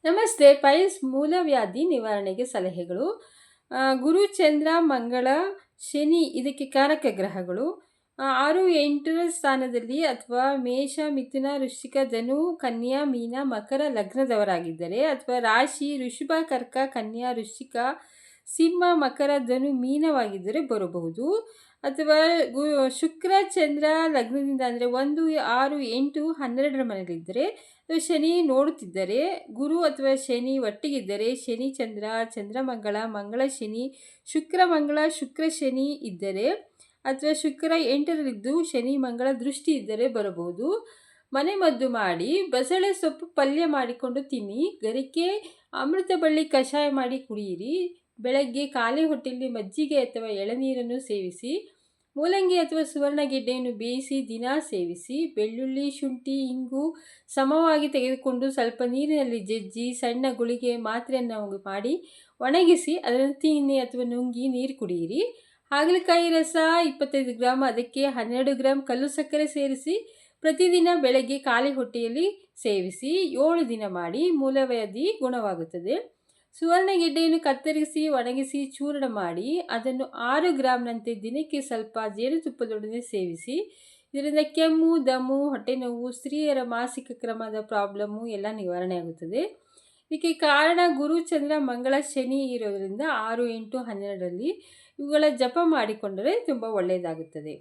ನಮಸ್ತೆ. ಪೈಲ್ಸ್ ಮೂಲವ್ಯಾಧಿ ನಿವಾರಣೆಗೆ ಸಲಹೆಗಳು. ಗುರು, ಚಂದ್ರ, ಮಂಗಳ, ಶನಿ ಇದಕ್ಕೆ ಕಾರಕ ಗ್ರಹಗಳು. 6-8ರ ಸ್ಥಾನದಲ್ಲಿ ಅಥವಾ ಮೇಷ, ಮಿಥುನ, ವೃಶ್ಚಿಕ, ಧನು, ಕನ್ಯಾ, ಮೀನ, ಮಕರ ಲಗ್ನದವರಾಗಿದ್ದರೆ ಅಥವಾ ರಾಶಿ ಋಷಭ, ಕರ್ಕ, ಕನ್ಯಾ, ವೃಶ್ಚಿಕ, ಸಿಂಹ, ಮಕರ, ಧನು, ಮೀನವಾಗಿದ್ದರೆ ಬರಬಹುದು. ಅಥವಾ ಶುಕ್ರ, ಚಂದ್ರ ಲಗ್ನದಿಂದ ಅಂದರೆ 1, 6, 8, 12ರ ಮನೆಯಲ್ಲಿದ್ದರೆ, ಶನಿ ನೋಡುತ್ತಿದ್ದರೆ, ಗುರು ಅಥವಾ ಶನಿ ಒಟ್ಟಿಗಿದ್ದರೆ, ಶನಿ ಚಂದ್ರ, ಚಂದ್ರಮಂಗಳ, ಮಂಗಳ ಶನಿ, ಶುಕ್ರ ಮಂಗಳ, ಶುಕ್ರ ಶನಿ ಇದ್ದರೆ, ಅಥವಾ ಶುಕ್ರ 8ರಲ್ಲಿದ್ದು ಶನಿ ಮಂಗಳ ದೃಷ್ಟಿ ಇದ್ದರೆ ಬರಬಹುದು. ಮನೆ ಮದ್ದು ಮಾಡಿ ಬಸಳೆ ಸೊಪ್ಪು ಪಲ್ಯ ಮಾಡಿಕೊಂಡು ತಿನ್ನಿ. ಗರಿಕೆ ಅಮೃತ ಬಳ್ಳಿ ಕಷಾಯ ಮಾಡಿ ಕುಡಿಯಿರಿ. ಬೆಳಗ್ಗೆ ಖಾಲಿ ಹೊಟ್ಟೆಯಲ್ಲಿ ಮಜ್ಜಿಗೆ ಅಥವಾ ಎಳನೀರನ್ನು ಸೇವಿಸಿ. ಮೂಲಂಗಿ ಅಥವಾ ಸುವರ್ಣಗೆಡ್ಡೆಯನ್ನು ಬೇಯಿಸಿ ದಿನ ಸೇವಿಸಿ. ಬೆಳ್ಳುಳ್ಳಿ, ಶುಂಠಿ, ಇಂಗು ಸಮವಾಗಿ ತೆಗೆದುಕೊಂಡು ಸ್ವಲ್ಪ ನೀರಿನಲ್ಲಿ ಜಜ್ಜಿ ಸಣ್ಣ ಗುಳಿಗೆ ಮಾತ್ರೆಯನ್ನು ಮಾಡಿ ಒಣಗಿಸಿ ಅದನ್ನು ತಿನ್ನಿ ಅಥವಾ ನುಂಗಿ ನೀರು ಕುಡಿಯಿರಿ. ಹಾಗಲಕಾಯಿ ರಸ 25 ಗ್ರಾಂ, ಅದಕ್ಕೆ 12 ಗ್ರಾಂ ಕಲ್ಲು ಸಕ್ಕರೆ ಸೇರಿಸಿ ಪ್ರತಿದಿನ ಬೆಳಗ್ಗೆ ಖಾಲಿ ಹೊಟ್ಟೆಯಲ್ಲಿ ಸೇವಿಸಿ 7 ದಿನ ಮಾಡಿ. ಮೂಲವ್ಯಾಧಿ ಗುಣವಾಗುತ್ತದೆ. ಸುವರ್ಣಗೆಡ್ಡೆಯನ್ನು ಕತ್ತರಿಸಿ ಒಣಗಿಸಿ ಚೂರ್ಣ ಮಾಡಿ ಅದನ್ನು 6 ಗ್ರಾಂನಂತೆ ದಿನಕ್ಕೆ ಸ್ವಲ್ಪ ಜೇನುತುಪ್ಪದೊಡನೆ ಸೇವಿಸಿ. ಇದರಿಂದ ಕೆಮ್ಮು, ದಮ್ಮು, ಹೊಟ್ಟೆನೋವು, ಸ್ತ್ರೀಯರ ಮಾಸಿಕ ಕ್ರಮದ ಪ್ರಾಬ್ಲಮ್ಮು ಎಲ್ಲ ನಿವಾರಣೆ ಆಗುತ್ತದೆ. ಇದಕ್ಕೆ ಕಾರಣ ಗುರು, ಚಂದ್ರ, ಮಂಗಳ, ಶನಿ ಇರೋದರಿಂದ 6, 8, 12ರಲ್ಲಿ ಇವುಗಳ ಜಪ ಮಾಡಿಕೊಂಡರೆ ತುಂಬ ಒಳ್ಳೆಯದಾಗುತ್ತದೆ.